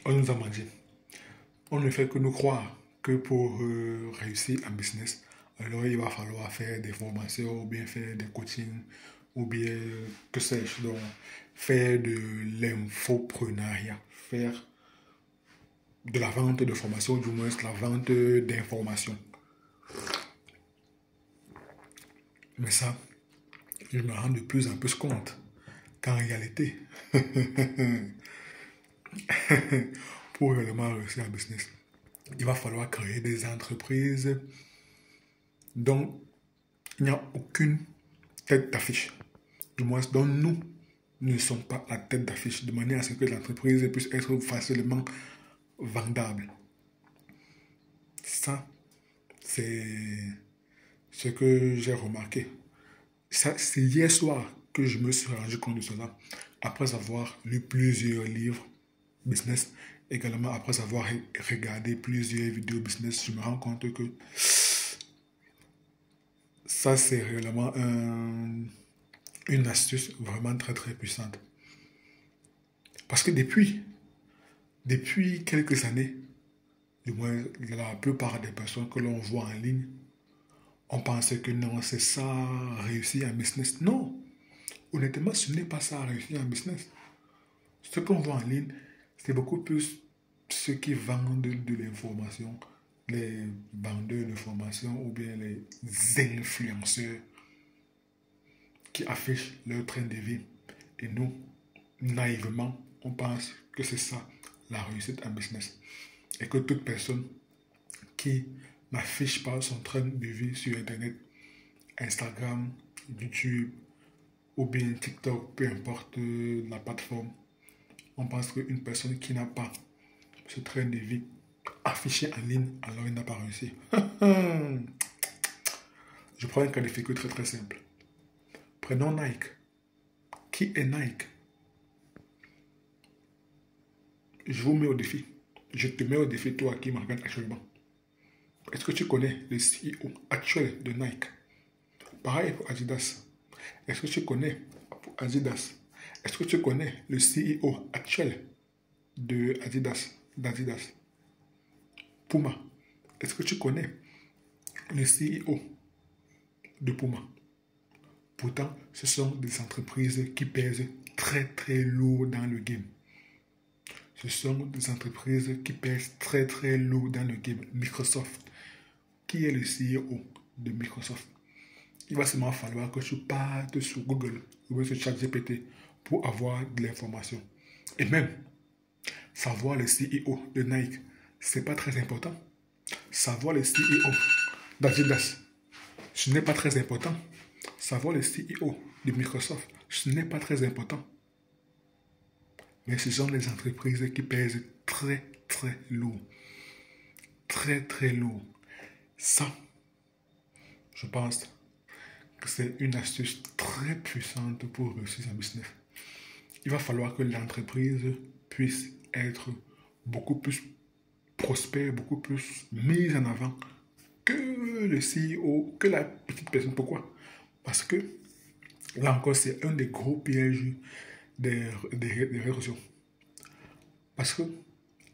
On nous a menti. On ne fait que nous croire que pour réussir en business, alors il va falloir faire des formations ou bien faire des coachings ou bien, que sais-je, donc faire de l'infoprenariat, faire de la vente de formation, du moins la vente d'informations. Mais ça, je me rends de plus en plus compte qu'en réalité, pour réellement réussir en business, il va falloir créer des entreprises dont il n'y a aucune tête d'affiche. Du moins, dont nous ne sommes pas la tête d'affiche, de manière à ce que l'entreprise puisse être facilement vendable. Ça, c'est ce que j'ai remarqué. C'est hier soir que je me suis rendu compte de cela, après avoir lu plusieurs livres business, également après avoir regardé plusieurs vidéos business, je me rends compte que ça, c'est réellement une astuce vraiment très très puissante. Parce que depuis quelques années, du moins la plupart des personnes que l'on voit en ligne, on pensait que non, c'est ça, réussir en business. Non, honnêtement, ce n'est pas ça, réussir en business. Ce qu'on voit en ligne, c'est beaucoup plus ceux qui vendent de l'information, les vendeurs de formation ou bien les influenceurs qui affichent leur train de vie. Et nous, naïvement, on pense que c'est ça, la réussite en business. Et que toute personne qui n'affiche pas son train de vie sur Internet, Instagram, YouTube ou bien TikTok, peu importe la plateforme, on pense qu'une personne qui n'a pas ce train de vie affiché en ligne, alors il n'a pas réussi. Je prends un cas de figure très très simple. Prenons Nike. Qui est Nike? Je vous mets au défi. Je te mets au défi, toi qui me regardes actuellement. Est-ce que tu connais le CEO actuel de Nike? Pareil pour Adidas. Est-ce que tu connais pour Adidas? Est-ce que tu connais le CEO actuel de d'Adidas? Puma. Est-ce que tu connais le CEO de Puma? Pourtant, ce sont des entreprises qui pèsent très très lourd dans le game. Ce sont des entreprises qui pèsent très très lourd dans le game. Microsoft. Qui est le CEO de Microsoft? Il va seulement falloir que tu partes sur Google ou sur ChatGPT pour avoir de l'information. Et même, savoir le CEO de Nike, c'est pas très important. Savoir le CEO d'Adidas, ce n'est pas très important. Savoir le CEO de Microsoft, ce n'est pas très important. Mais ce sont des entreprises qui pèsent très très lourd. Très très lourd. Ça, je pense que c'est une astuce très puissante pour réussir un business. Il va falloir que l'entreprise puisse être beaucoup plus prospère, beaucoup plus mise en avant que le CEO, que la petite personne. Pourquoi? Parce que là encore, c'est un des gros pièges des réseaux sociaux. Parce que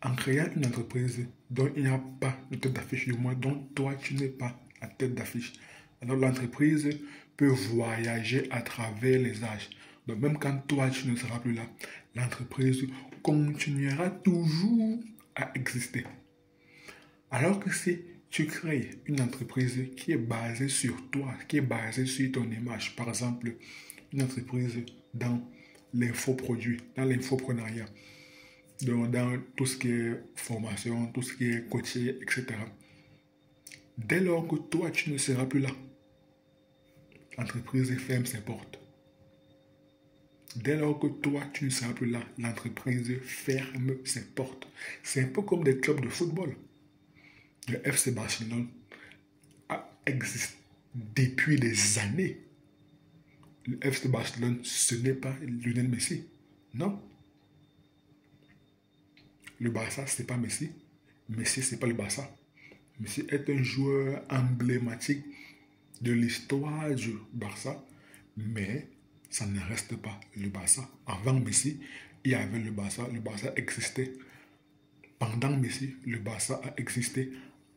en créant une entreprise dont il n'y a pas de tête d'affiche, du moins dont toi tu n'es pas la tête d'affiche, alors l'entreprise peut voyager à travers les âges. Donc même quand toi tu ne seras plus là, l'entreprise continuera toujours à exister. Alors que si tu crées une entreprise qui est basée sur toi, qui est basée sur ton image, par exemple, une entreprise dans l'infoproduit, dans l'infoprenariat, dans tout ce qui est formation, tout ce qui est coaching, etc. Dès lors que toi, tu ne seras plus là, l'entreprise ferme ses portes. Dès lors que toi, tu ne seras plus là, l'entreprise ferme ses portes. C'est un peu comme des clubs de football. Le FC Barcelone existe depuis des années. Le FC Barcelone, ce n'est pas Lionel Messi. Non. Le Barça, ce n'est pas Messi. Messi, ce n'est pas le Barça. Messi est un joueur emblématique de l'histoire du Barça, mais ça ne reste pas le Barça. Avant Messi, il y avait le Barça. Le Barça existait Pendant Messi, le Barça a existé.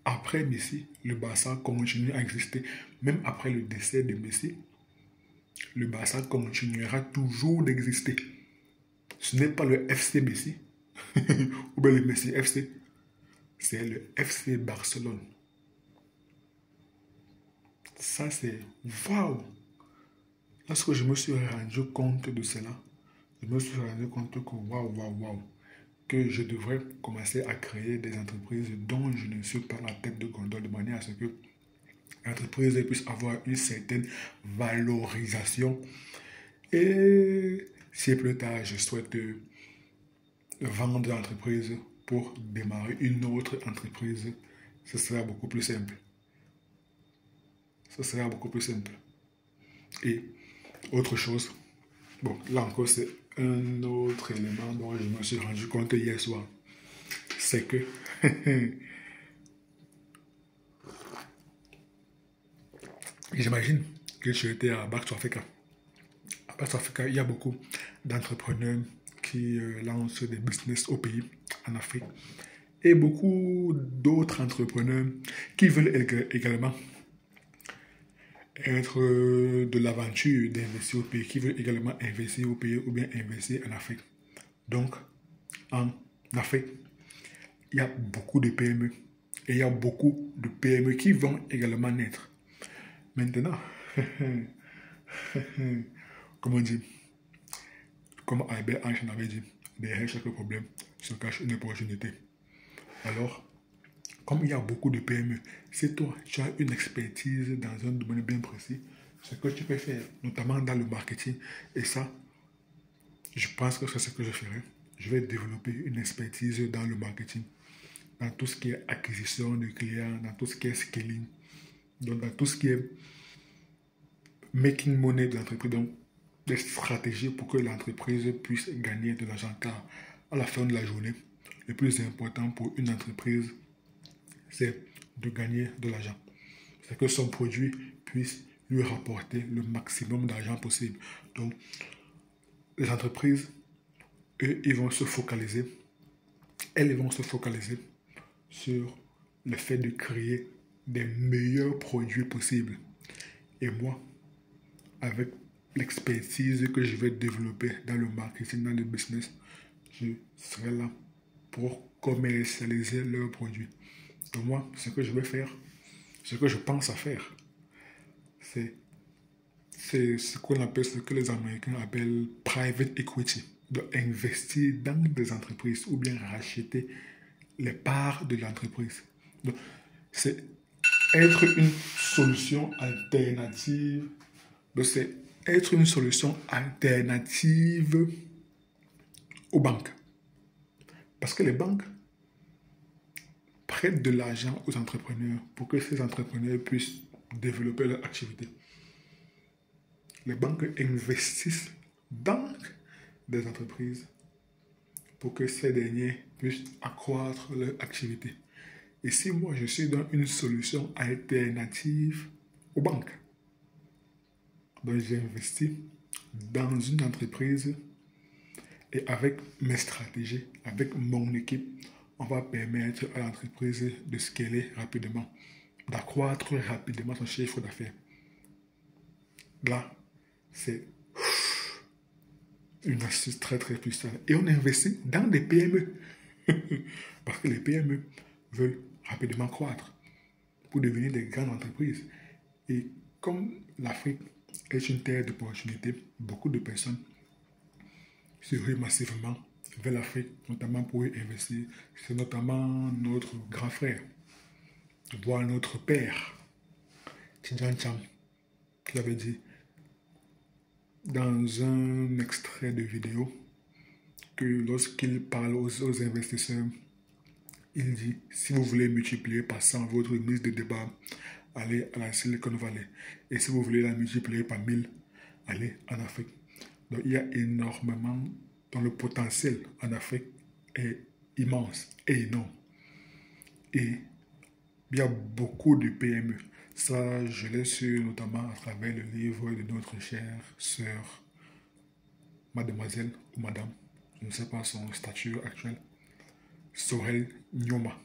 Après Messi, le Barça continue à exister. Même après le décès de Messi, le Barça continuera toujours d'exister. Ce n'est pas le FC Messi, ou bien le Messi FC, c'est le FC Barcelone. Ça, c'est waouh! Lorsque je me suis rendu compte de cela, je me suis rendu compte que waouh, waouh, waouh, que je devrais commencer à créer des entreprises dont je ne suis pas la tête de gondole de manière à ce que l'entreprise puisse avoir une certaine valorisation. Et si plus tard je souhaite vendre l'entreprise pour démarrer une autre entreprise, ce sera beaucoup plus simple. Ce sera beaucoup plus simple. Et autre chose, bon, là encore, c'est un autre élément dont je me suis rendu compte hier soir. C'est que j'imagine que tu étais à Back to Africa. À Back to Africa, il y a beaucoup d'entrepreneurs qui lancent des business au pays, en Afrique. Et beaucoup d'autres entrepreneurs qui veulent également être de l'aventure d'investir au pays, qui veulent également investir au pays ou bien investir en Afrique. Donc, en Afrique, il y a beaucoup de PME et il y a beaucoup de PME qui vont également naître. Maintenant, comme on dit, comme Albert Einstein avait dit, derrière chaque problème se cache une opportunité. Alors, comme il y a beaucoup de PME, si toi, tu as une expertise dans un domaine bien précis, ce que tu peux faire, notamment dans le marketing, et ça, je pense que c'est ce que je ferai. Je vais développer une expertise dans le marketing, dans tout ce qui est acquisition de clients, dans tout ce qui est scaling, donc dans tout ce qui est making money de l'entreprise, donc des stratégies pour que l'entreprise puisse gagner de l'argent. Car à la fin de la journée, le plus important pour une entreprise, c'est de gagner de l'argent. C'est que son produit puisse lui rapporter le maximum d'argent possible. Donc, les entreprises, eux, elles vont se focaliser sur le fait de créer des meilleurs produits possibles. Et moi, avec l'expertise que je vais développer dans le marketing, dans le business, je serai là pour commercialiser leurs produits. Donc moi, ce que je vais faire, ce que je pense à faire, c'est ce qu'on appelle, ce que les Américains appellent private equity, d'investir dans des entreprises ou bien racheter les parts de l'entreprise. Donc, c'est être une solution alternative. Donc, c'est être une solution alternative aux banques. Parce que les banques prêtent de l'argent aux entrepreneurs pour que ces entrepreneurs puissent développer leur activité. Les banques investissent dans des entreprises pour que ces derniers puissent accroître leur activité. Et si moi je suis dans une solution alternative aux banques, donc j'investis dans une entreprise et avec mes stratégies, avec mon équipe, on va permettre à l'entreprise de scaler rapidement, d'accroître rapidement son chiffre d'affaires. Là, c'est une astuce très très puissante. Et on investit dans des PME. Parce que les PME veulent rapidement croître pour devenir des grandes entreprises. Et comme l'Afrique est une terre d'opportunités, beaucoup de personnes se ruent massivement vers l'Afrique, notamment pour y investir. C'est notamment notre grand frère, voire notre père, Tidjan Cham, qui avait dit dans un extrait de vidéo que lorsqu'il parle aux investisseurs, il dit, si vous voulez multiplier par 100 votre mise de départ, allez à la Silicon Valley. Et si vous voulez la multiplier par 1000, allez en Afrique. Donc il y a énormément, dans le potentiel en Afrique est immense et énorme. Et il y a beaucoup de PME. Ça, je l'ai su notamment à travers le livre de notre chère sœur, mademoiselle ou madame, je ne sais pas son statut actuel. Sorel Nyoma,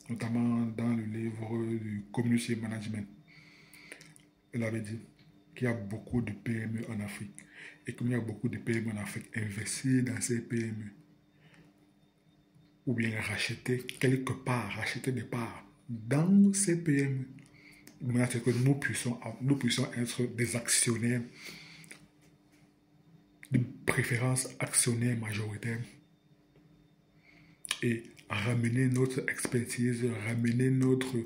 notamment dans le livre du Community Management. Elle avait dit qu'il y a beaucoup de PME en Afrique. Et comme il y a beaucoup de PME en Afrique, investir dans ces PME, ou bien racheter quelque part, racheter des parts dans ces PME, c'est que nous puissions être des actionnaires, de préférence actionnaires majoritaires, et ramener notre expertise, ramener notre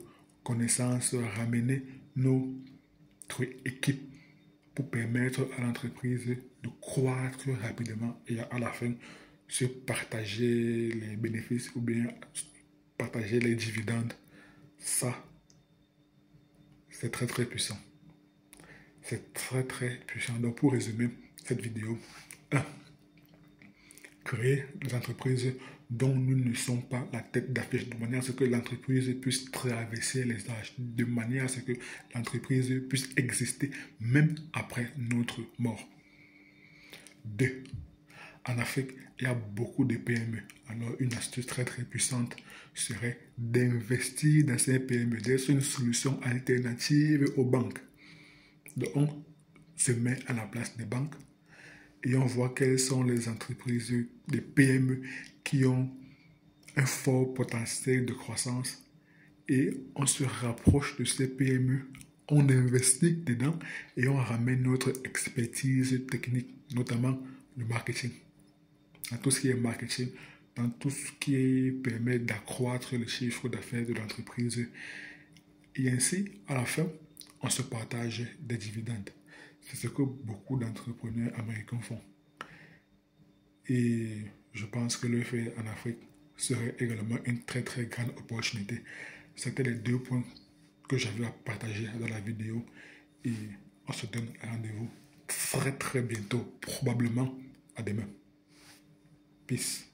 connaissance, ramener notre équipe pour permettre à l'entreprise de croître rapidement et à la fin se partager les bénéfices ou bien partager les dividendes. Ça, c'est très très puissant. C'est très très puissant. Donc pour résumer cette vidéo, 1. Créer des entreprises dont nous ne sommes pas la tête d'affiche, de manière à ce que l'entreprise puisse traverser les âges, de manière à ce que l'entreprise puisse exister même après notre mort. 2. En Afrique, il y a beaucoup de PME. Alors, une astuce très très puissante serait d'investir dans ces PME, d'être une solution alternative aux banques. Donc, on se met à la place des banques et on voit quelles sont les entreprises, les PME qui ont un fort potentiel de croissance et on se rapproche de ces PME, on investit dedans et on ramène notre expertise technique, notamment le marketing. Dans tout ce qui est marketing, dans tout ce qui permet d'accroître le chiffre d'affaires de l'entreprise. Et ainsi, à la fin, on se partage des dividendes. C'est ce que beaucoup d'entrepreneurs américains font. Et je pense que le fait en Afrique serait également une très très grande opportunité. C'était les 2 points que j'avais à partager dans la vidéo. Et on se donne rendez-vous très très bientôt, probablement à demain. Peace.